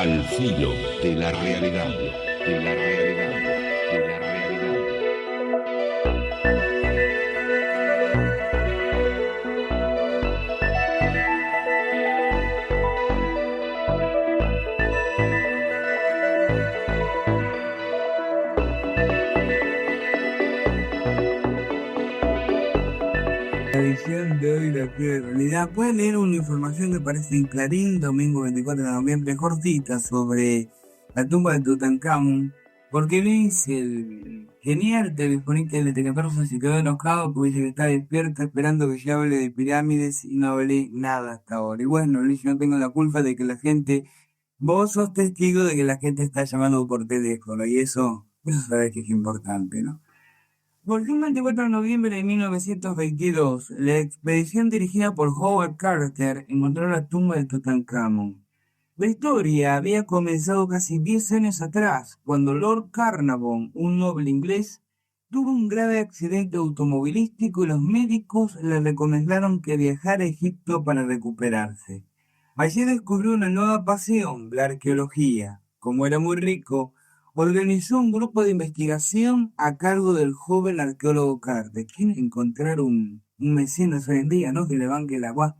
Al filo de la realidad, de la realidad, de la realidad. La edición de hoy de Al filo de la realidad. Pueden leer una información que aparece en Clarín, domingo 24 de noviembre, cortita, sobre la tumba de Tutankamón, porque dice el genial telefónica de Teleperso se quedó enojado porque dice que está despierta esperando que yo hable de pirámides y no hablé nada hasta ahora. Y bueno, Luis, yo no tengo la culpa de que la gente, vos sos testigo de que la gente está llamando por teléfono y eso sabes que es importante, ¿no? Por fin, 24 de noviembre de 1922, la expedición dirigida por Howard Carter encontró la tumba de Tutankamón. La historia había comenzado casi 10 años atrás, cuando Lord Carnarvon, un noble inglés, tuvo un grave accidente automovilístico y los médicos le recomendaron que viajara a Egipto para recuperarse. Allí descubrió una nueva pasión, la arqueología. Como era muy rico, organizó un grupo de investigación a cargo del joven arqueólogo Carter. Quiere encontrar un mecenas hoy en día, ¿no? Que le banque la agua.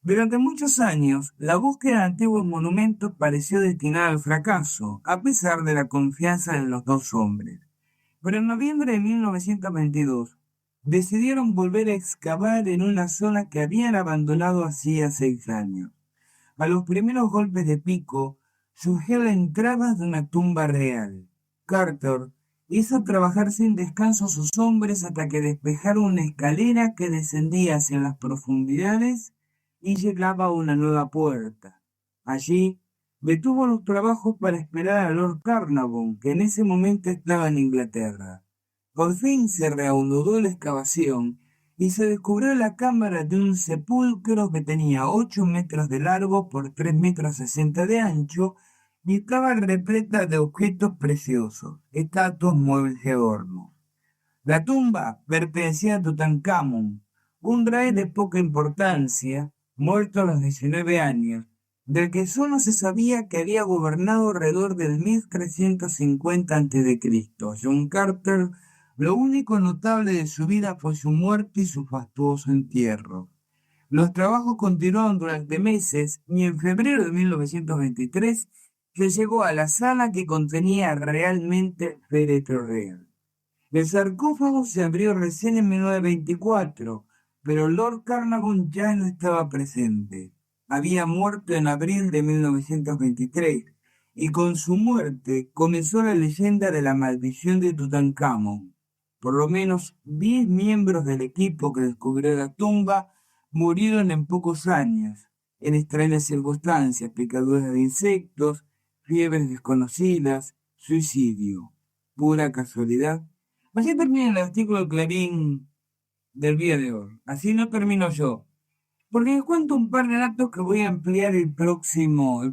Durante muchos años, la búsqueda de antiguos monumentos pareció destinada al fracaso, a pesar de la confianza de los dos hombres. Pero en noviembre de 1922, decidieron volver a excavar en una zona que habían abandonado hacía 6 años. A los primeros golpes de pico, surgió la entrada de una tumba real. Carter hizo trabajar sin descanso a sus hombres hasta que despejaron una escalera que descendía hacia las profundidades y llegaba a una nueva puerta. Allí detuvo los trabajos para esperar a Lord Carnarvon, que en ese momento estaba en Inglaterra. Por fin se reanudó la excavación y se descubrió la cámara de un sepulcro que tenía 8 metros de largo por 3 metros 60 de ancho y estaba repleta de objetos preciosos, estatuas, muebles y adornos. La tumba pertenecía a Tutankamón, un rey de poca importancia, muerto a los 19 años, del que solo se sabía que había gobernado alrededor del 1350 a.C. John Carter, lo único notable de su vida fue su muerte y su fastuoso entierro. Los trabajos continuaron durante meses y en febrero de 1923 se llegó a la sala que contenía realmente el féretro real. El sarcófago se abrió recién en 1924, pero Lord Carnarvon ya no estaba presente. Había muerto en abril de 1923, y con su muerte comenzó la leyenda de la maldición de Tutankamón. Por lo menos 10 miembros del equipo que descubrió la tumba murieron en pocos años, en extrañas circunstancias, picaduras de insectos, fiebres desconocidas, suicidio. ¿Pura casualidad? Así termina el artículo de Clarín del día de hoy. Así no termino yo, porque les cuento un par de datos que voy a ampliar el próximo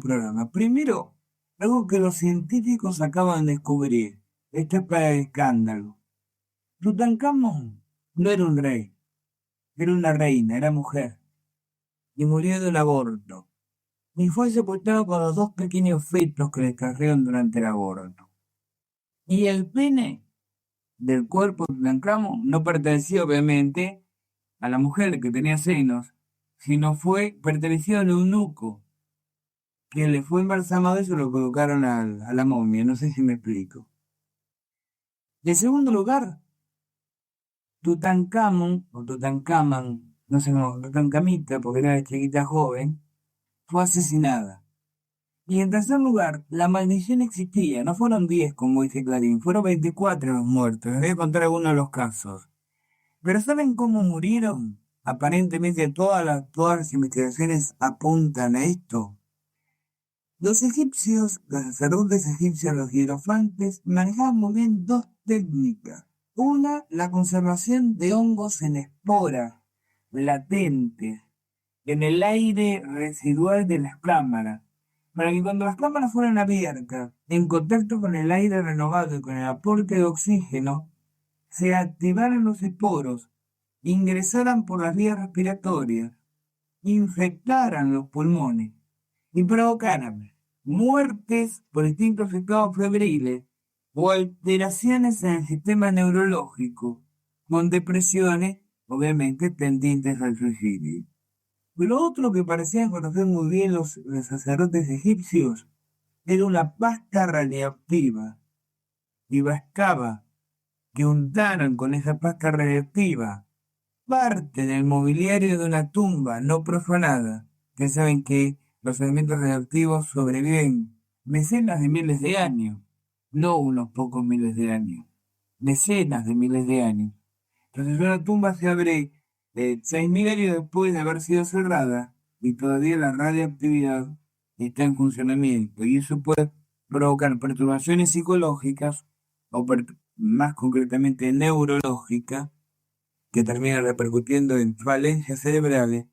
programa. Primero, algo que los científicos acaban de descubrir. Esto es para el escándalo. Tutankamón no era un rey, era una reina, era mujer, y murió de un aborto. Y fue sepultado con los 2 pequeños fetos que le trajeron durante el aborto. Y el pene del cuerpo de Tutankamón no pertenecía obviamente a la mujer que tenía senos, sino perteneció al eunuco, que le fue embalsamado y se lo colocaron a la momia, no sé si me explico. En segundo lugar, Tutankamón, o Tutankamón, no sé cómo, Tutankamita, porque era chiquita joven, fue asesinada. Y en tercer lugar, la maldición existía, no fueron 10 como dice Clarín, fueron 24 los muertos, les voy a contar algunos de los casos. Pero ¿saben cómo murieron? Aparentemente todas las investigaciones apuntan a esto. Los egipcios, los sacerdotes egipcios, los hierofantes, manejaban muy bien 2 técnicas. Una, la conservación de hongos en esporas, latentes, en el aire residual de las cámaras, para que cuando las cámaras fueran abiertas, en contacto con el aire renovado y con el aporte de oxígeno, se activaran los esporos, ingresaran por las vías respiratorias, infectaran los pulmones y provocaran muertes por distintos estados febriles o alteraciones en el sistema neurológico, con depresiones, obviamente, tendientes al suicidio. Lo otro que parecían conocer muy bien los sacerdotes egipcios era una pasta radiactiva, y bastaba que untaran con esa pasta radiactiva parte del mobiliario de una tumba no profanada. Ya saben que los elementos radioactivos sobreviven decenas de miles de años, no unos pocos miles de años, decenas de miles de años. Entonces una tumba se abre 6.000 años después de haber sido cerrada y todavía la radioactividad está en funcionamiento y eso puede provocar perturbaciones psicológicas o más concretamente neurológicas que terminan repercutiendo en falencias cerebrales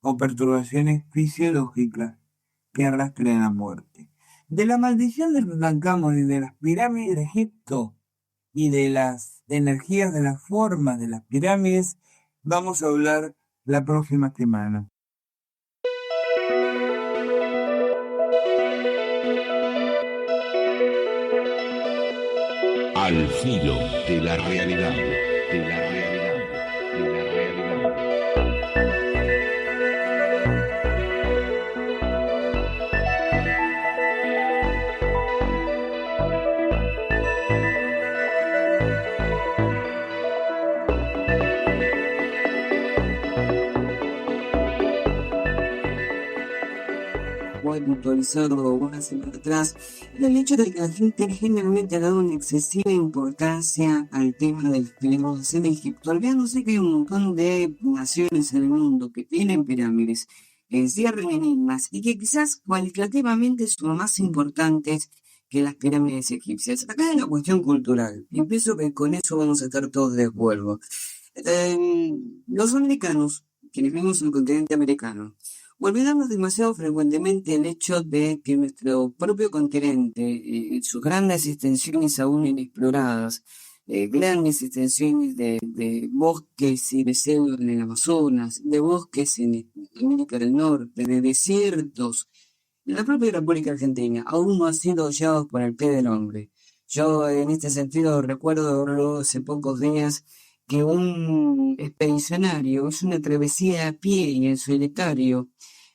o perturbaciones fisiológicas que arrastran a muerte. De la maldición de Tutankamón y de las pirámides de Egipto y de las energías de las formas de las pirámides vamos a hablar la próxima semana. Al filo de la realidad, de la realidad, de la realidad. Muy puntualizado una semana atrás, el hecho de que la gente generalmente ha dado una excesiva importancia al tema de las pirámides en Egipto, olvidándose que hay un montón de naciones en el mundo que tienen pirámides, encierran enigmas y que quizás cualitativamente son más importantes que las pirámides egipcias. Acá hay una cuestión cultural, y pienso que con eso vamos a estar todos de acuerdo. Los americanos, quienes vivimos en el continente americano, olvidamos demasiado frecuentemente el hecho de que nuestro propio continente, sus grandes extensiones aún inexploradas, grandes extensiones de bosques y de selva en el Amazonas, de bosques en América del Norte, de desiertos, en la propia República Argentina, aún no han sido hollados por el pie del hombre. Yo en este sentido recuerdo hace pocos días que un expedicionario hizo una travesía a pie y en solitario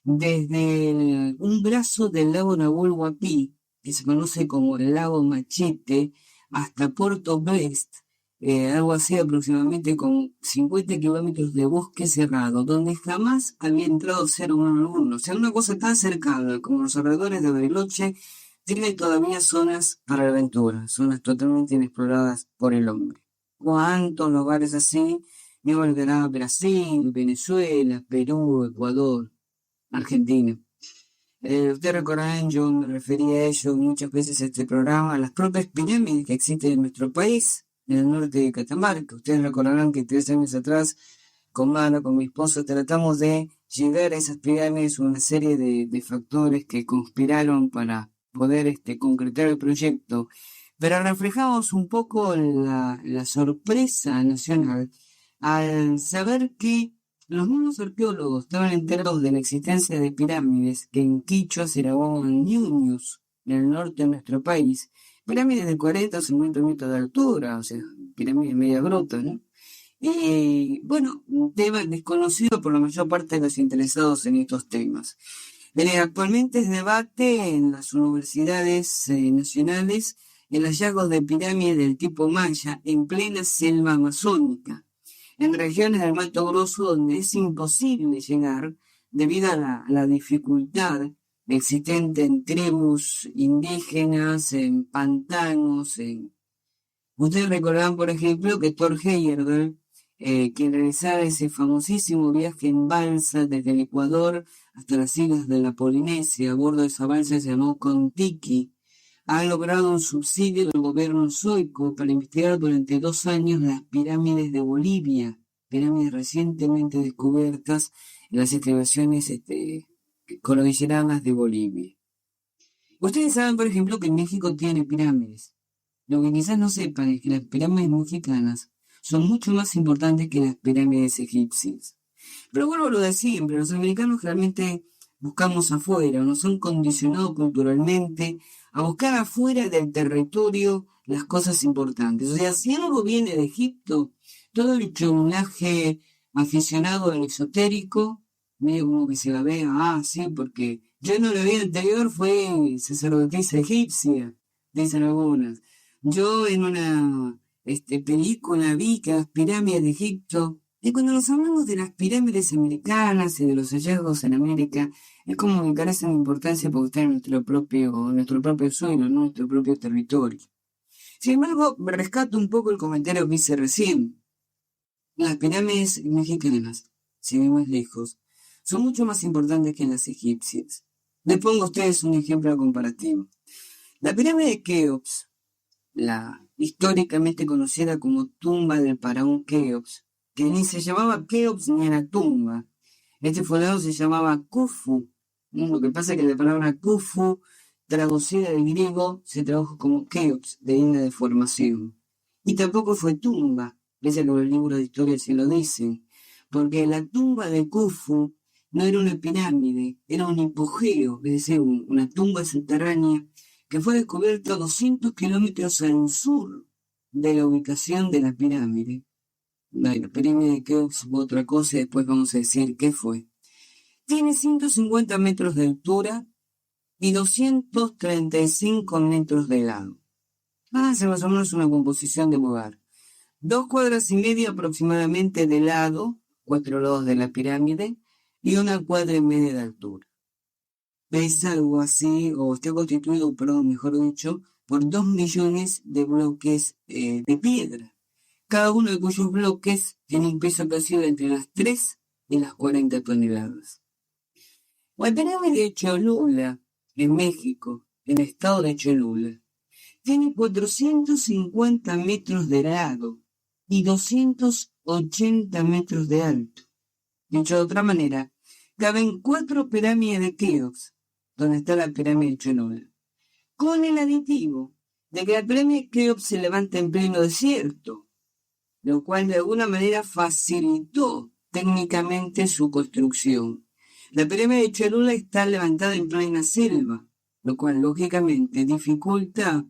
desde un brazo del lago Nahuel Huapi, que se conoce como el lago Machete, hasta Puerto Brest, algo así aproximadamente con 50 kilómetros de bosque cerrado, donde jamás había entrado ser humano alguno. O sea, una cosa tan cercana como los alrededores de Bariloche, tiene todavía zonas para la aventura, zonas totalmente inexploradas por el hombre. ¿Cuántos lugares así me volverá a Brasil, Venezuela, Perú, Ecuador, Argentina? Usted recordarán, yo me referí a ello muchas veces en este programa, a las propias pirámides que existen en nuestro país, en el norte de Catamarca. Ustedes recordarán que 3 años atrás, con Mano, con mi esposo, tratamos de llegar a esas pirámides, una serie de factores que conspiraron para poder concretar el proyecto. Pero reflejamos un poco la sorpresa nacional al saber que los mismos arqueólogos estaban enterados de la existencia de pirámides que en quichua se llamaban ñuños, en el norte de nuestro país. Pirámides de 40 o 50 metros de altura, o sea, pirámides media brutas, ¿no? Y bueno, un tema desconocido por la mayor parte de los interesados en estos temas. Actualmente es debate en las universidades nacionales el hallazgo de pirámides del tipo maya en plena selva amazónica, en regiones del Mato Grosso donde es imposible llegar debido a la dificultad existente en tribus indígenas, en pantanos. Ustedes recordarán, por ejemplo, que Thor Heyerdahl, quien realizaba ese famosísimo viaje en balsa desde el Ecuador hasta las islas de la Polinesia, a bordo de esa balsa se llamó Kon-Tiki, ha logrado un subsidio del gobierno sueco para investigar durante 2 años las pirámides de Bolivia, pirámides recientemente descubiertas en las estribaciones cordilleranas de Bolivia. Ustedes saben, por ejemplo, que México tiene pirámides. Lo que quizás no sepan es que las pirámides mexicanas son mucho más importantes que las pirámides egipcias. Pero bueno, lo de siempre, los americanos realmente buscamos afuera, nos han condicionado culturalmente a buscar afuera del territorio las cosas importantes. O sea, si algo viene de Egipto, todo el cholunaje aficionado al esotérico, medio como que se la vea, sí, porque yo no lo vi anterior, fue sacerdotisa egipcia, dicen algunas. Yo en una película vi que las pirámides de Egipto, y cuando nos hablamos de las pirámides americanas y de los hallazgos en América, es como que carecen de importancia porque están en nuestro propio suelo, ¿no? Nuestro propio territorio. Sin embargo, me rescato un poco el comentario que hice recién. Las pirámides mexicanas, si vemos lejos, son mucho más importantes que las egipcias. Les pongo a ustedes un ejemplo comparativo. La pirámide de Keops, la históricamente conocida como tumba del faraón Keops, que ni se llamaba Keops ni era tumba. Este fundador se llamaba Khufu. Lo que pasa es que la palabra Khufu, traducida del griego, se tradujo como Keops, de una deformación. Y tampoco fue tumba, pese a que los libros de historia se lo dicen, porque la tumba de Khufu no era una pirámide, era un hipogeo, es decir, una tumba subterránea que fue descubierta 200 kilómetros al sur de la ubicación de la pirámide. La pirámide de Keops fue otra cosa y después vamos a decir qué fue. Tiene 150 metros de altura y 235 metros de lado. Hace más o menos una composición de lugar. 2,5 cuadras aproximadamente de lado, 4 lados de la pirámide, y 1,5 cuadras de altura. Es algo así, o está constituido, perdón, mejor dicho, por 2 millones de bloques de piedra. Cada uno de cuyos bloques tiene un peso que oscila entre las 3 y las 40 toneladas. La pirámide de Cholula, en México, en el estado de Cholula, tiene 450 metros de largo y 280 metros de alto. Dicho de otra manera, caben 4 pirámides de Keops, donde está la pirámide de Cholula, con el aditivo de que la pirámide de Keops se levanta en pleno desierto, lo cual de alguna manera facilitó técnicamente su construcción. La pirámide de Cholula está levantada en plena selva, lo cual lógicamente dificulta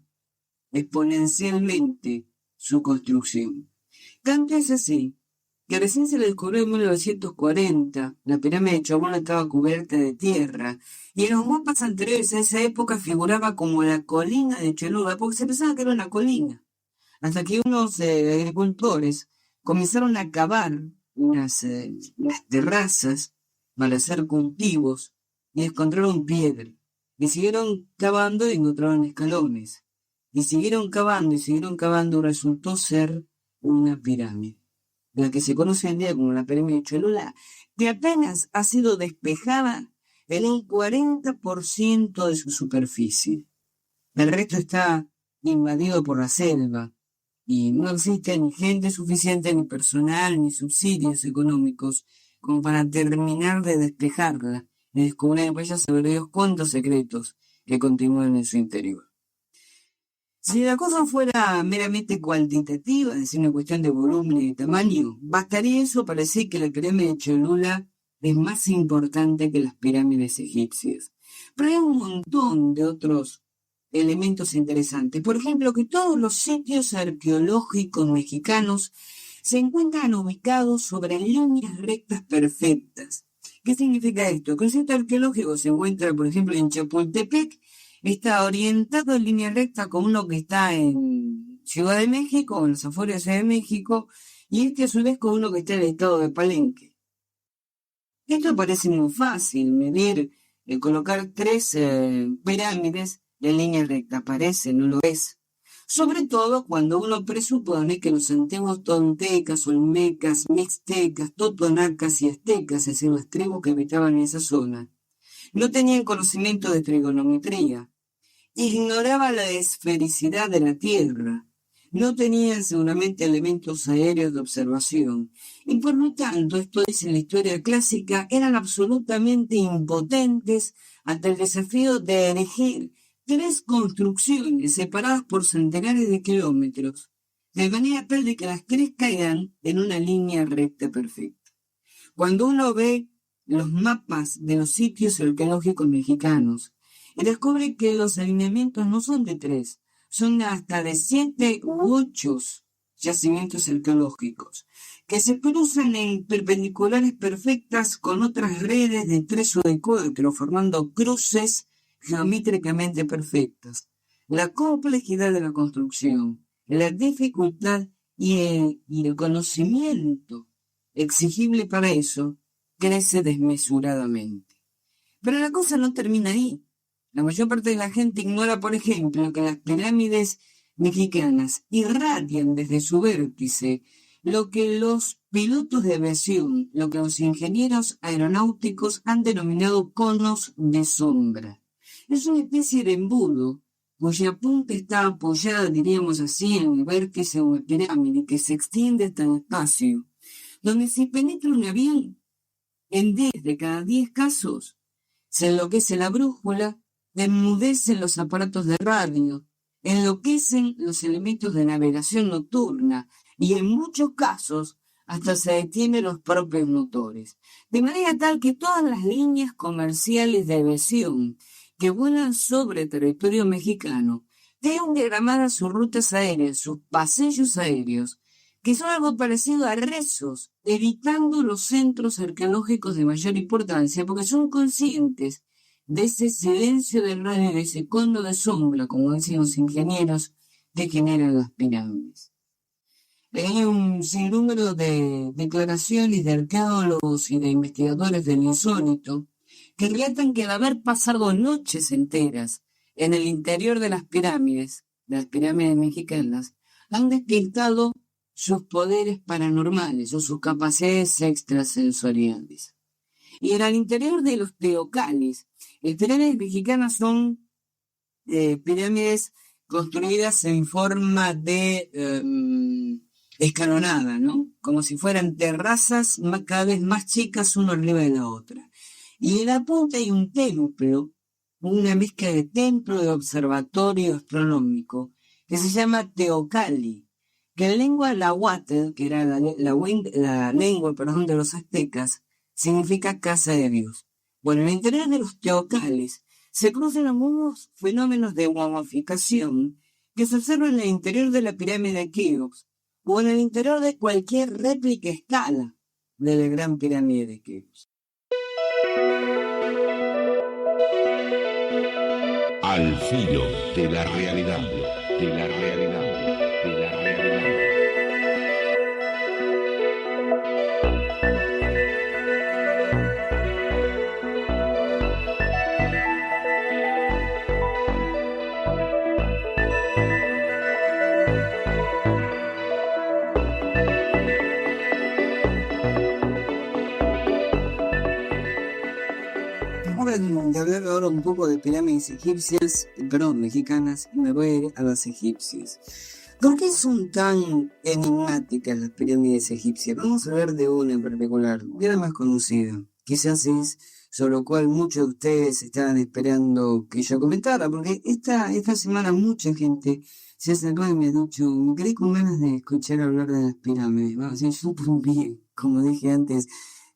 exponencialmente su construcción. Tanto es así que recién se le descubrió en 1940, la pirámide de Cholula estaba cubierta de tierra, y en los mapas anteriores a esa época figuraba como la colina de Cholula, porque se pensaba que era una colina, hasta que unos agricultores comenzaron a cavar unas terrazas para hacer cultivos y encontraron piedra, y siguieron cavando y encontraron escalones, y siguieron cavando, resultó ser una pirámide, la que se conoce hoy en día como la pirámide de Cholula, que apenas ha sido despejada en un 40% de su superficie. El resto está invadido por la selva y no existe ni gente suficiente, ni personal, ni subsidios económicos como para terminar de despejarla y descubrir en ella saber Dios cuántos secretos que continúan en su interior. Si la cosa fuera meramente cuantitativa, es decir, una cuestión de volumen y de tamaño, bastaría eso para decir que la pirámide de Cholula es más importante que las pirámides egipcias. Pero hay un montón de otros elementos interesantes. Por ejemplo, que todos los sitios arqueológicos mexicanos se encuentran ubicados sobre líneas rectas perfectas. ¿Qué significa esto? Que un sitio arqueológico se encuentra, por ejemplo, en Chapultepec, está orientado en línea recta con uno que está en Ciudad de México, en las afueras de Ciudad de México, y a su vez con uno que está en el estado de Palenque. Esto parece muy fácil, medir, colocar 3 pirámides en línea recta, parece, no lo es. Sobre todo cuando uno presupone que los antiguos tontecas, olmecas, mixtecas, totonacas y aztecas, es decir, las tribus que habitaban en esa zona, no tenían conocimiento de trigonometría, ignoraban la esfericidad de la Tierra, no tenían seguramente elementos aéreos de observación, y por lo tanto, esto dice la historia clásica, eran absolutamente impotentes ante el desafío de elegir 3 construcciones separadas por centenares de kilómetros, de manera tal de que las 3 caigan en una línea recta perfecta. Cuando uno ve los mapas de los sitios arqueológicos mexicanos y descubre que los alineamientos no son de 3, son hasta de 7 u 8 yacimientos arqueológicos, que se cruzan en perpendiculares perfectas con otras redes de 3 o de 4, formando cruces geométricamente perfectas. La complejidad de la construcción, la dificultad y el conocimiento exigible para eso crece desmesuradamente. Pero la cosa no termina ahí. La mayor parte de la gente ignora, por ejemplo, que las pirámides mexicanas irradian desde su vértice lo que los pilotos de aviación, lo que los ingenieros aeronáuticos han denominado conos de sombra. Es una especie de embudo cuya punta está apoyada, diríamos así, en el vértice de una pirámide que se extiende hasta el espacio, donde si penetra un avión, en 10 de cada 10 casos, se enloquece la brújula, enmudecen los aparatos de radio, enloquecen los elementos de navegación nocturna y en muchos casos hasta se detienen los propios motores. De manera tal que todas las líneas comerciales de aviación que vuelan sobre territorio mexicano tienen diagramadas sus rutas aéreas, sus pasillos aéreos, que son algo parecido a rezos, evitando los centros arqueológicos de mayor importancia, porque son conscientes de ese silencio del radio, de ese cono de sombra, como decían los ingenieros, que generan las pirámides. Hay un sinnúmero de declaraciones de arqueólogos y de investigadores del insólito que relatan que al haber pasado noches enteras en el interior de las pirámides mexicanas, han despiertado sus poderes paranormales o sus capacidades extrasensoriales. Y en el interior de los teocallis, las pirámides mexicanas son pirámides construidas en forma de escalonada, ¿no? Como si fueran terrazas cada vez más chicas una arriba de la otra. Y en la punta hay un templo, una mezcla de templo y observatorio astronómico, que se llama Teocalli, que en lengua nahuatl, que era la lengua de los aztecas, significa casa de Dios. Bueno, en el interior de los teocallis se cruzan algunos fenómenos de momificación que se observan en el interior de la pirámide de Keops o en el interior de cualquier réplica a escala de la gran pirámide de Keops. Al filo de la realidad, de la realidad, de la realidad. De hablar ahora un poco de pirámides mexicanas, y me voy a las egipcias. ¿Por qué son tan enigmáticas las pirámides egipcias? Vamos a hablar de una en particular, de la más conocida. Quizás es sobre lo cual muchos de ustedes estaban esperando que yo comentara, porque esta semana mucha gente se acercó y me ha dicho, me quedé con ganas de escuchar hablar de las pirámides. Vamos a decir, súper bien, como dije antes.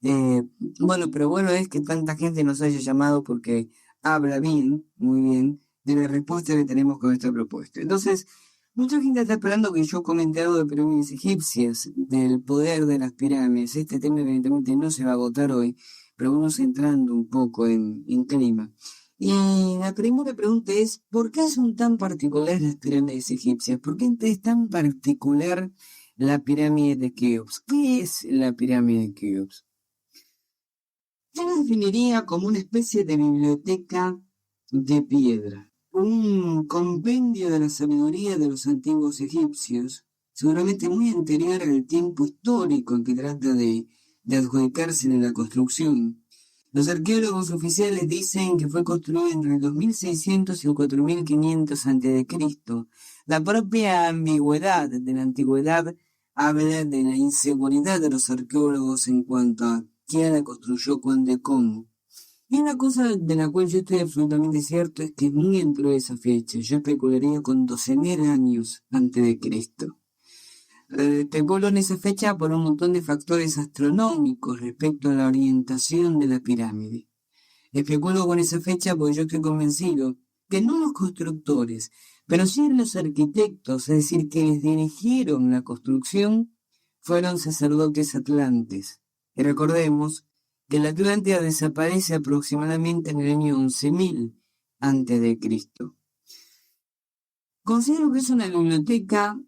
Pero bueno es que tanta gente nos haya llamado porque habla bien, muy bien, de la respuesta que tenemos con esta propuesta. Entonces, mucha gente está esperando que yo comente algo de pirámides egipcias, del poder de las pirámides. Este tema evidentemente no se va a agotar hoy, pero vamos entrando un poco en clima. Y la primera pregunta es, ¿por qué son tan particulares las pirámides egipcias? ¿Por qué es tan particular la pirámide de Keops? ¿Qué es la pirámide de Keops? Yo la definiría como una especie de biblioteca de piedra, un compendio de la sabiduría de los antiguos egipcios, seguramente muy anterior al tiempo histórico en que trata de adjudicarse en la construcción. Los arqueólogos oficiales dicen que fue construida entre el 2600 y el 4500 a.C. La propia ambigüedad de la antigüedad habla de la inseguridad de los arqueólogos en cuanto a quién la construyó, cuándo y cómo. Y una cosa de la cual yo estoy absolutamente cierto es que es muy dentro de esa fecha. Yo especularía con 12.000 años antes de Cristo. especuló en esa fecha por un montón de factores astronómicos respecto a la orientación de la pirámide. Especulo con esa fecha porque yo estoy convencido que no los constructores, pero sí los arquitectos, es decir, quienes dirigieron la construcción, fueron sacerdotes atlantes. Y recordemos que la Atlántida desaparece aproximadamente en el año 11.000 a.C. Considero que es una biblioteca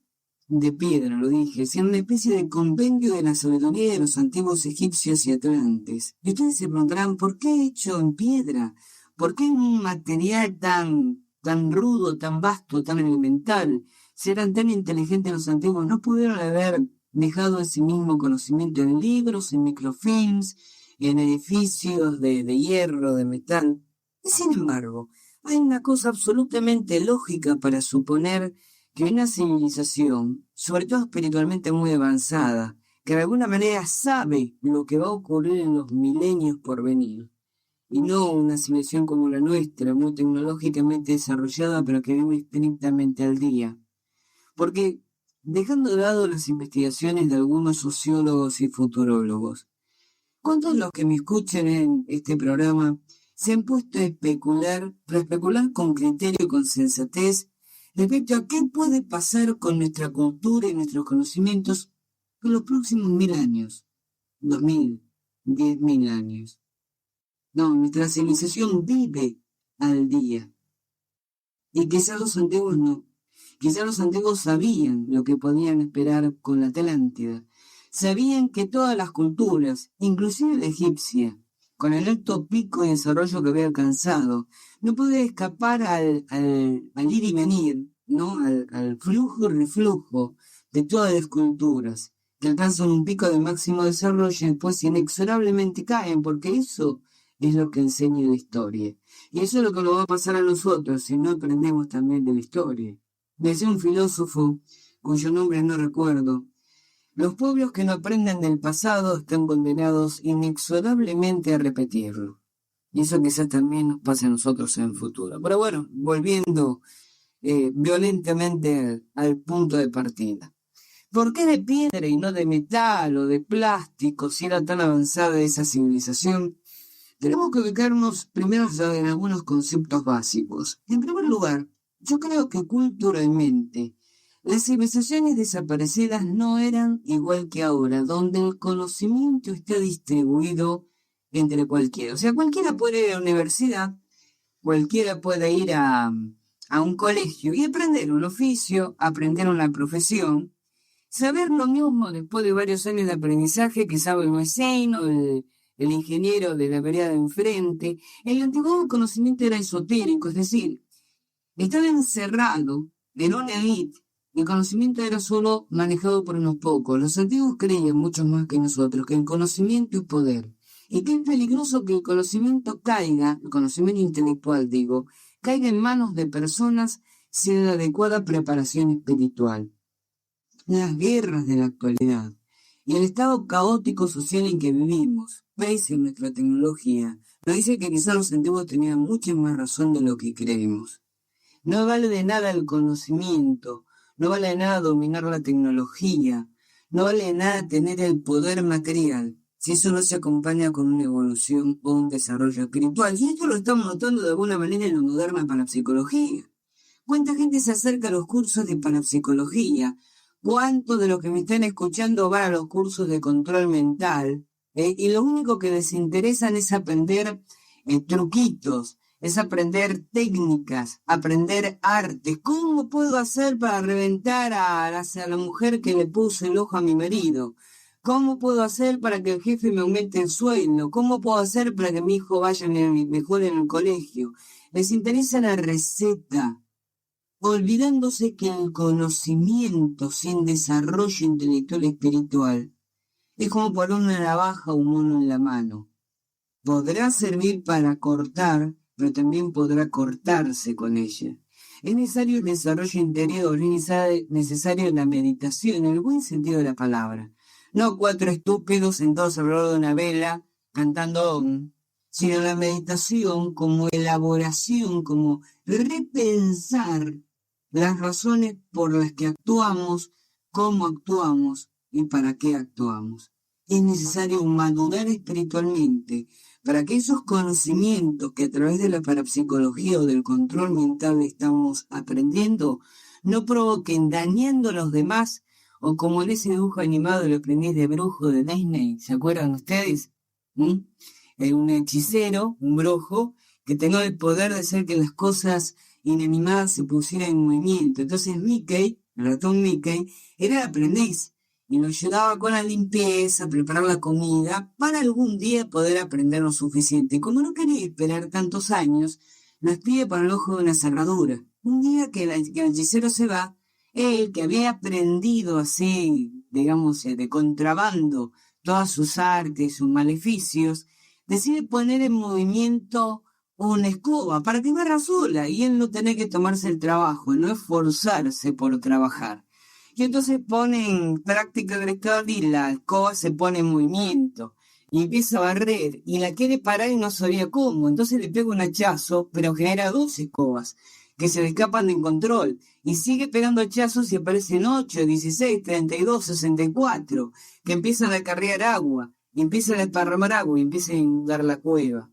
de piedra, lo dije, es una especie de compendio de la sabiduría de los antiguos egipcios y atlantes. Y ustedes se preguntarán, ¿por qué hecho en piedra? ¿Por qué un material tan rudo, tan vasto, tan elemental? Si eran tan inteligentes los antiguos, no pudieron haber dejado ese mismo conocimiento en libros, en microfilms, en edificios de hierro, de metal. Y sin embargo, hay una cosa absolutamente lógica para suponer que una civilización, sobre todo espiritualmente muy avanzada, que de alguna manera sabe lo que va a ocurrir en los milenios por venir, y no una civilización como la nuestra, muy tecnológicamente desarrollada, pero que vive estrictamente al día. Porque, dejando de lado las investigaciones de algunos sociólogos y futurólogos, ¿cuántos de los que me escuchen en este programa se han puesto a especular, pero a especular con criterio y con sensatez, respecto a qué puede pasar con nuestra cultura y nuestros conocimientos en los próximos 1.000 años, 2.000, 10.000 años? No, nuestra civilización vive al día. Y quizás los antiguos no. Quizás los antiguos sabían lo que podían esperar con la Atlántida. Sabían que todas las culturas, inclusive la egipcia, con el alto pico de desarrollo que había alcanzado, no puede escapar al ir y venir, ¿no? Al flujo y reflujo de todas las culturas, que alcanzan un pico de máximo desarrollo y después inexorablemente caen, porque eso es lo que enseña la historia. Y eso es lo que nos va a pasar a nosotros si no aprendemos también de la historia. Decía un filósofo, cuyo nombre no recuerdo: los pueblos que no aprenden del pasado están condenados inexorablemente a repetirlo. Y eso quizás también nos pase a nosotros en el futuro. Pero bueno, volviendo violentamente al punto de partida. ¿Por qué de piedra y no de metal o de plástico si era tan avanzada esa civilización? Tenemos que ubicarnos primero en algunos conceptos básicos. En primer lugar, yo creo que culturalmente las civilizaciones desaparecidas no eran igual que ahora, donde el conocimiento está distribuido entre cualquiera. O sea, cualquiera puede ir a la universidad, cualquiera puede ir a un colegio y aprender un oficio, aprender una profesión, saber lo mismo después de varios años de aprendizaje que sabe el vecino, el ingeniero de la vereda de enfrente. El antiguo conocimiento era esotérico, es decir, estaba encerrado en una élite. El conocimiento era solo manejado por unos pocos. Los antiguos creían, mucho más que nosotros, que el conocimiento es poder. Y que es peligroso que el conocimiento caiga, el conocimiento intelectual digo, caiga en manos de personas sin la adecuada preparación espiritual. Las guerras de la actualidad y el estado caótico social en que vivimos, pese a nuestra tecnología, nos dice que quizás los antiguos tenían mucha más razón de lo que creemos. No vale de nada el conocimiento, no vale de nada dominar la tecnología, no vale de nada tener el poder material, si eso no se acompaña con una evolución o un desarrollo espiritual. Y esto lo estamos notando de alguna manera en la moderna parapsicología. ¿Cuánta gente se acerca a los cursos de parapsicología? ¿Cuántos de los que me están escuchando van a los cursos de control mental? Y lo único que les interesa es aprender truquitos, es aprender técnicas, aprender artes. ¿Cómo puedo hacer para reventar a la mujer que le puso el ojo a mi marido? ¿Cómo puedo hacer para que el jefe me aumente el sueldo? ¿Cómo puedo hacer para que mi hijo vaya mejor en el colegio? Les interesa la receta, olvidándose que el conocimiento sin desarrollo intelectual y espiritual es como poner una navaja o un mono en la mano. Podrá servir para cortar, pero también podrá cortarse con ella. Es necesario el desarrollo interior, es necesario la meditación, en el buen sentido de la palabra. No 4 estúpidos sentados alrededor de una vela cantando Om, sino la meditación como elaboración, como repensar las razones por las que actuamos, cómo actuamos y para qué actuamos. Es necesario madurar espiritualmente para que esos conocimientos que a través de la parapsicología o del control mental estamos aprendiendo no provoquen dañando a los demás, o como en ese dibujo animado El aprendiz de brujo de Disney, ¿se acuerdan ustedes? Un hechicero, un brujo, que tenía el poder de hacer que las cosas inanimadas se pusieran en movimiento. Entonces Mickey, el ratón Mickey, era el aprendiz y lo ayudaba con la limpieza, a preparar la comida, para algún día poder aprender lo suficiente. Y como no quería esperar tantos años, lo espía por el ojo de una cerradura. Un día que el hechicero se va, él, que había aprendido así, digamos, de contrabando, todas sus artes, sus maleficios, decide poner en movimiento una escoba para que barra sola y él no tener que tomarse el trabajo, no esforzarse por trabajar. Y entonces pone en práctica el ritual y la escoba se pone en movimiento y empieza a barrer y la quiere parar y no sabía cómo. Entonces le pega un hachazo, pero genera 2 escobas que se le escapan de control y sigue pegando hachazos y aparecen 8, 16, 32, 64 que empiezan a acarrear agua y empiezan a desparramar agua y empiezan a inundar la cueva.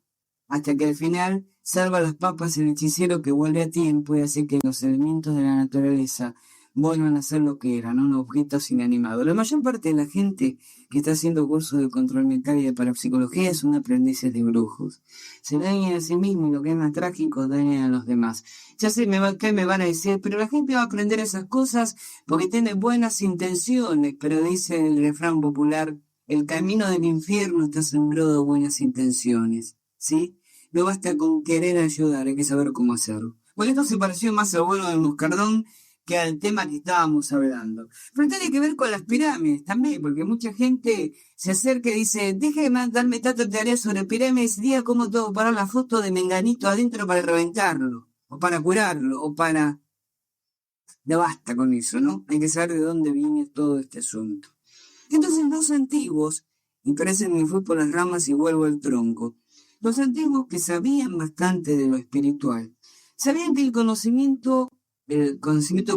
Hasta que al final salva las papas el hechicero, que vuelve a tiempo y hace que los elementos de la naturaleza vuelvan a ser lo que eran, ¿no? Objetos inanimados. La mayor parte de la gente que está haciendo cursos de control mental y de parapsicología son aprendices de brujos. Se dañan a sí mismos y lo que es más trágico, dañan a los demás. Ya sé que me van a decir, pero la gente va a aprender esas cosas porque tiene buenas intenciones, pero dice el refrán popular, el camino del infierno está sembrado de buenas intenciones, ¿sí? No basta con querer ayudar, hay que saber cómo hacerlo. Bueno, esto se pareció más al vuelo del moscardón que al tema que estábamos hablando. Pero tiene que ver con las pirámides también, porque mucha gente se acerca y dice, déjeme darme tanta tarea sobre pirámides y diga cómo tengo que parar la foto de Menganito adentro para reventarlo, o para curarlo, o para... No basta con eso, ¿no? Hay que saber de dónde viene todo este asunto. Entonces los antiguos, y parece que me fui por las ramas y vuelvo al tronco, los antiguos que sabían bastante de lo espiritual, sabían que el conocimiento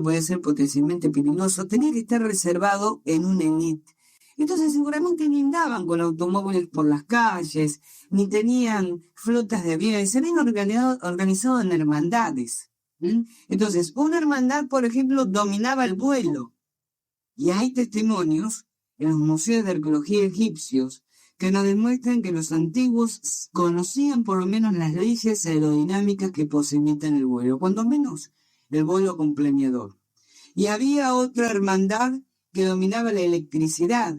puede ser potencialmente peligroso, tenía que estar reservado en una élite. Entonces seguramente ni andaban con automóviles por las calles, ni tenían flotas de aviones, se habían organizado en hermandades. Entonces, una hermandad, por ejemplo, dominaba el vuelo. Y hay testimonios en los museos de arqueología egipcios que nos demuestran que los antiguos conocían por lo menos las leyes aerodinámicas que posibilitan el vuelo, cuando menos el vuelo con planeador. Y había otra hermandad que dominaba la electricidad,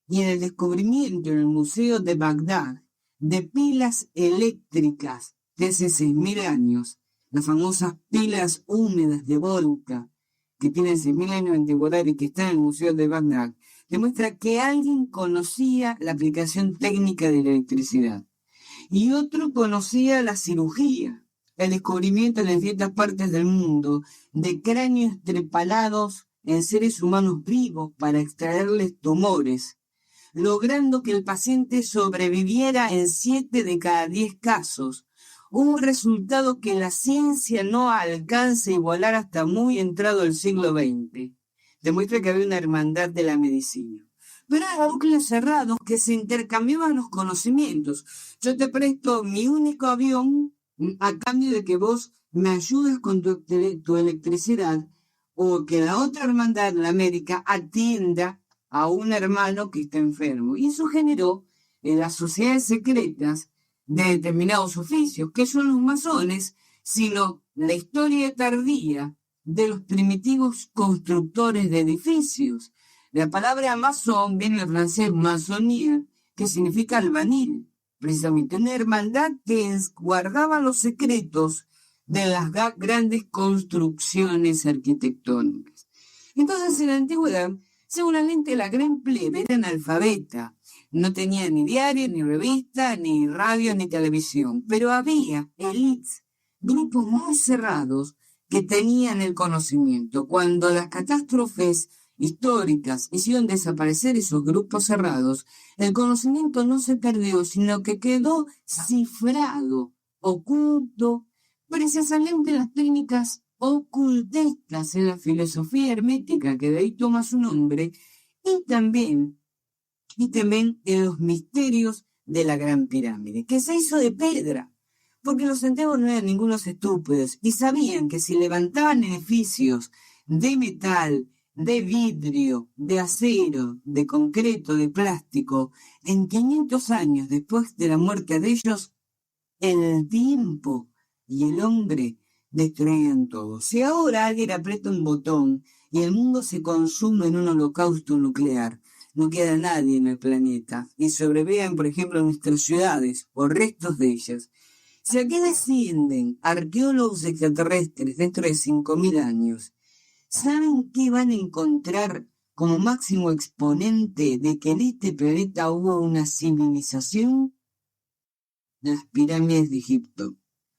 y en el descubrimiento en el Museo de Bagdad de pilas eléctricas de hace 6.000 años, las famosas pilas húmedas de Volta, que tienen 6.000 años de antigüedad y que están en el Museo de Bagdad, demuestra que alguien conocía la aplicación técnica de la electricidad y otro conocía la cirugía, el descubrimiento en distintas partes del mundo de cráneos trepalados en seres humanos vivos para extraerles tumores, logrando que el paciente sobreviviera en 7 de cada 10 casos, un resultado que la ciencia no alcanza a igualar hasta muy entrado el siglo XX. Demuestra que había una hermandad de la medicina. Pero eran núcleos cerrados que se intercambiaban los conocimientos. Yo te presto mi único avión a cambio de que vos me ayudes con tu electricidad, o que la otra hermandad, la médica, atienda a un hermano que está enfermo. Y eso generó las sociedades secretas de determinados oficios, que son los masones, sino la historia tardía de los primitivos constructores de edificios. La palabra masón viene del francés masonía, que significa albañil, precisamente una hermandad que guardaba los secretos de las grandes construcciones arquitectónicas. Entonces, en la antigüedad, seguramente la gran plebe era analfabeta, no tenía ni diario, ni revista, ni radio, ni televisión, pero había élites, grupos muy cerrados que tenían el conocimiento. Cuando las catástrofes históricas hicieron desaparecer esos grupos cerrados, el conocimiento no se perdió, sino que quedó cifrado, oculto, precisamente las técnicas ocultistas en la filosofía hermética, que de ahí toma su nombre, y también en los misterios de la Gran Pirámide, que se hizo de piedra, porque los antiguos no eran ningunos estúpidos y sabían que si levantaban edificios de metal, de vidrio, de acero, de concreto, de plástico, en 500 años después de la muerte de ellos, el tiempo y el hombre destruían todo. Si ahora alguien aprieta un botón y el mundo se consume en un holocausto nuclear, no queda nadie en el planeta y sobreviven, por ejemplo, nuestras ciudades o restos de ellas. Si aquí descienden arqueólogos extraterrestres dentro de 5.000 años, ¿saben qué van a encontrar como máximo exponente de que en este planeta hubo una civilización? Las pirámides de Egipto,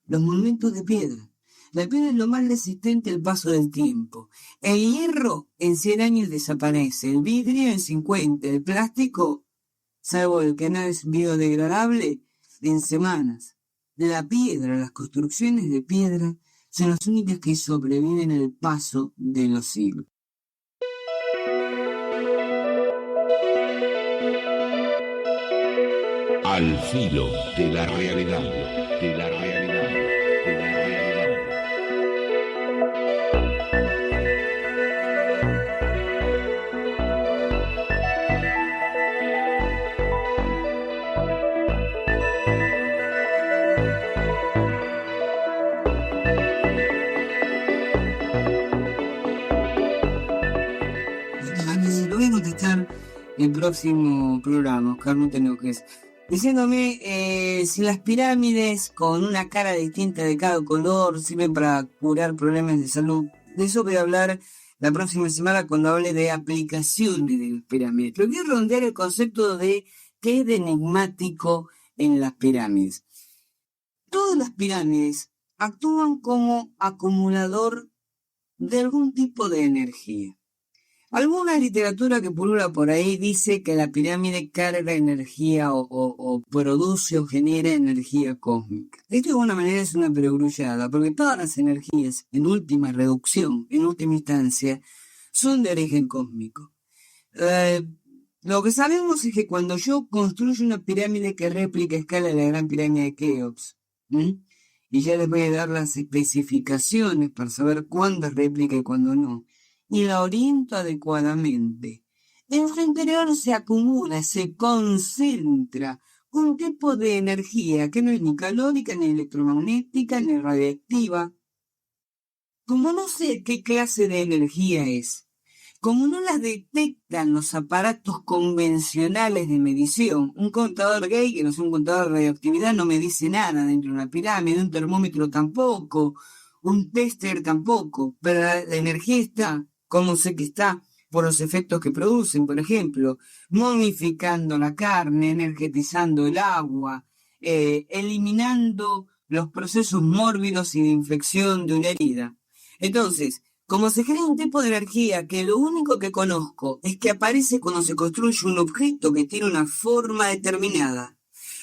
los monumentos de piedra. La piedra es lo más resistente al paso del tiempo. El hierro en 100 años desaparece, el vidrio en 50, el plástico, salvo el que no es biodegradable, en semanas. La piedra, las construcciones de piedra, son las únicas que sobreviven al paso de los siglos. Al filo de la realidad, de la realidad, de la realidad. Lo voy a contestar el próximo programa, Oscar, no te enojes. Diciéndome si las pirámides con una cara distinta de cada color sirven para curar problemas de salud. De eso voy a hablar la próxima semana cuando hable de aplicaciones de las pirámides. Pero quiero redondear el concepto de qué es de enigmático en las pirámides. Todas las pirámides actúan como acumulador de algún tipo de energía. Alguna literatura que pulula por ahí dice que la pirámide carga energía o produce o genera energía cósmica. Esto de alguna manera es una perogrullada, porque todas las energías, en última reducción, en última instancia, son de origen cósmico. Lo que sabemos es que cuando yo construyo una pirámide que réplica a escala de la Gran Pirámide de Keops, y ya les voy a dar las especificaciones para saber cuándo es réplica y cuándo no, y la oriento adecuadamente, en su interior se acumula, se concentra un tipo de energía que no es ni calórica, ni electromagnética, ni radiactiva. Como no sé qué clase de energía es, como no la detectan los aparatos convencionales de medición, un contador Gauge, que no es un contador de radioactividad, no me dice nada dentro de una pirámide, un termómetro tampoco, un tester tampoco, pero la energía está. ¿Cómo sé que está? Por los efectos que producen, por ejemplo, momificando la carne, energetizando el agua, eliminando los procesos mórbidos y de infección de una herida. Entonces, como se crea un tipo de energía que lo único que conozco es que aparece cuando se construye un objeto que tiene una forma determinada,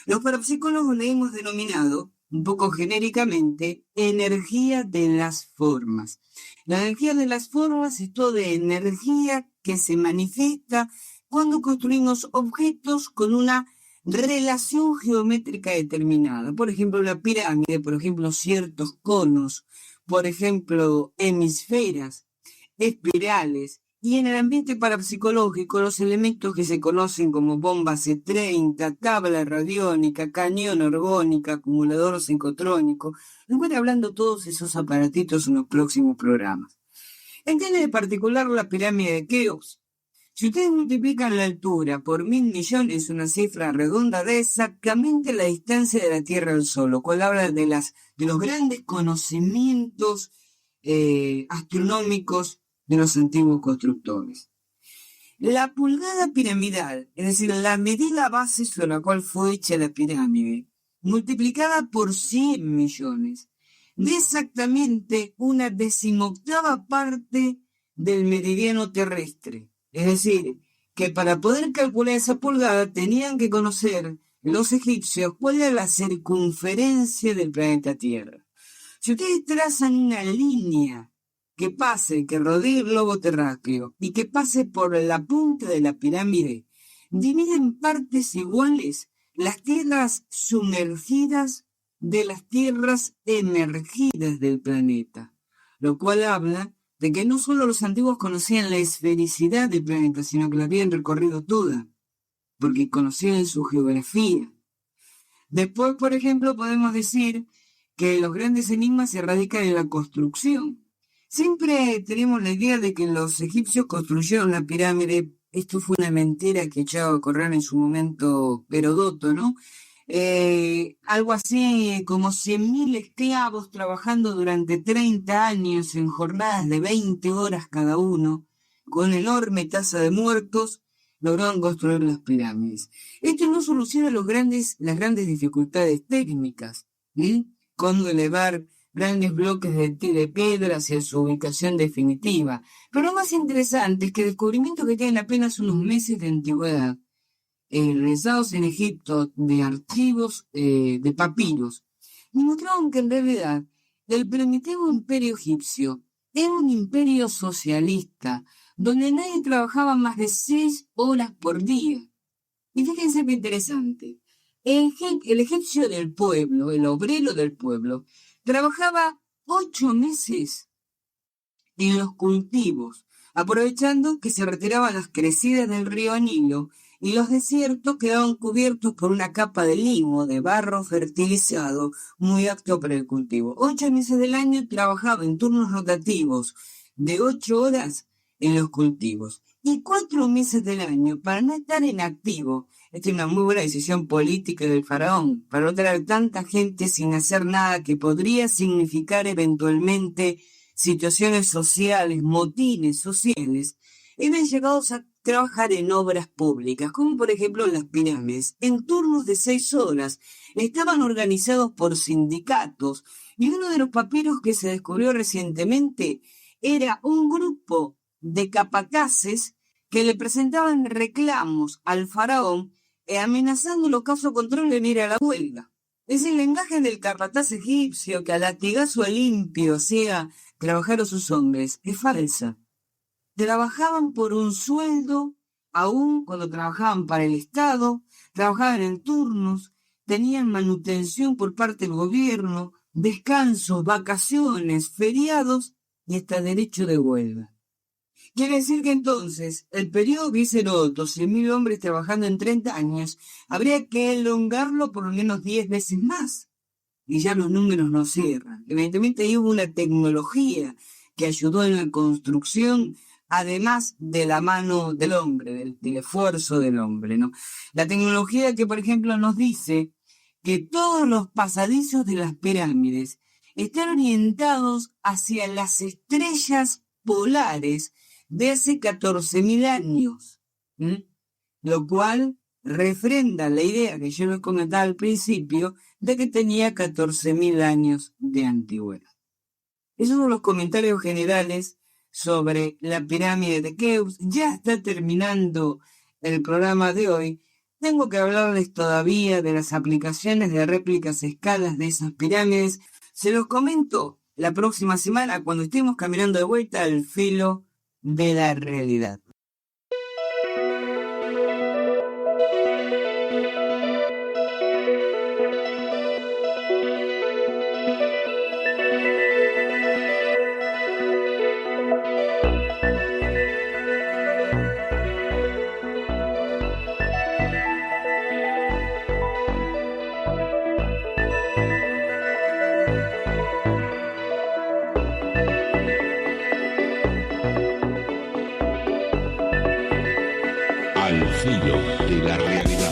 los parapsicólogos le hemos denominado, un poco genéricamente, energía de las formas. La energía de las formas es toda energía que se manifiesta cuando construimos objetos con una relación geométrica determinada. Por ejemplo, la pirámide, por ejemplo, ciertos conos, por ejemplo, hemisferas, espirales, y en el ambiente parapsicológico los elementos que se conocen como bomba C30, tabla radiónica, cañón orgónica, acumulador psicotrónico. Les voy a ir hablando todos esos aparatitos en los próximos programas. ¿Entienden en particular la pirámide de Keops? Si ustedes multiplican la altura por 1.000 millones, una cifra redonda de exactamente la distancia de la Tierra al Sol, lo cual habla de los grandes conocimientos astronómicos de los antiguos constructores. La pulgada piramidal, es decir, la medida base sobre la cual fue hecha la pirámide, multiplicada por 100 millones, de exactamente una 18ª parte del meridiano terrestre. Es decir, que para poder calcular esa pulgada tenían que conocer los egipcios cuál era la circunferencia del planeta Tierra. Si ustedes trazan una línea que rodee el globo terráqueo y que pase por la punta de la pirámide, divide en partes iguales las tierras sumergidas de las tierras emergidas del planeta, lo cual habla de que no solo los antiguos conocían la esfericidad del planeta, sino que la habían recorrido toda, porque conocían su geografía. Después, por ejemplo, podemos decir que los grandes enigmas se radican en la construcción. Siempre tenemos la idea de que los egipcios construyeron la pirámide. Esto fue una mentira que echaba a correr en su momento Herodoto, ¿no? Algo así como 100.000 esclavos trabajando durante 30 años en jornadas de 20 horas cada uno, con enorme tasa de muertos, lograron construir las pirámides. Esto no soluciona las grandes dificultades técnicas, cuando elevar grandes bloques de piedra hacia su ubicación definitiva. Pero lo más interesante es que descubrimientos que tienen apenas unos meses de antigüedad, realizados en Egipto de archivos de papiros, demostraron que en realidad el primitivo imperio egipcio era un imperio socialista, donde nadie trabajaba más de 6 horas por día. Y fíjense qué interesante. El egipcio del pueblo, el obrero del pueblo, trabajaba 8 meses en los cultivos, aprovechando que se retiraban las crecidas del río Nilo y los desiertos quedaban cubiertos por una capa de limo, de barro fertilizado, muy apto para el cultivo. 8 meses del año trabajaba en turnos rotativos de 8 horas en los cultivos. Y 4 meses del año, para no estar inactivo, esta es una muy buena decisión política del faraón, para no traer tanta gente sin hacer nada que podría significar eventualmente situaciones sociales, motines sociales, eran llegados a trabajar en obras públicas, como por ejemplo las pirámides, en turnos de 6 horas. Estaban organizados por sindicatos, y uno de los papiros que se descubrió recientemente era un grupo de capataces que le presentaban reclamos al faraón amenazándolo caso contrario en ir a la huelga. Es el lenguaje del capataz egipcio que a latigazo limpio hacía trabajar a sus hombres. Es falsa. Trabajaban por un sueldo, aún cuando trabajaban para el Estado, trabajaban en turnos, tenían manutención por parte del gobierno, descansos, vacaciones, feriados y hasta derecho de huelga. Quiere decir que entonces, el periodo que dice Heródoto, 100.000 hombres trabajando en 30 años, habría que elongarlo por lo menos 10 veces más. Y ya los números no cierran. Evidentemente ahí hubo una tecnología que ayudó en la construcción, además de la mano del hombre, del esfuerzo del hombre, ¿no? La tecnología que, por ejemplo, nos dice que todos los pasadizos de las pirámides están orientados hacia las estrellas polares de hace 14.000 años, lo cual refrenda la idea que yo les comentaba al principio de que tenía 14.000 años de antigüedad. Esos son los comentarios generales sobre la pirámide de Keops. Ya está terminando el programa de hoy. Tengo que hablarles todavía de las aplicaciones de réplicas a escalas de esas pirámides. Se los comento la próxima semana cuando estemos caminando de vuelta al filo de la realidad. Al filo de la realidad.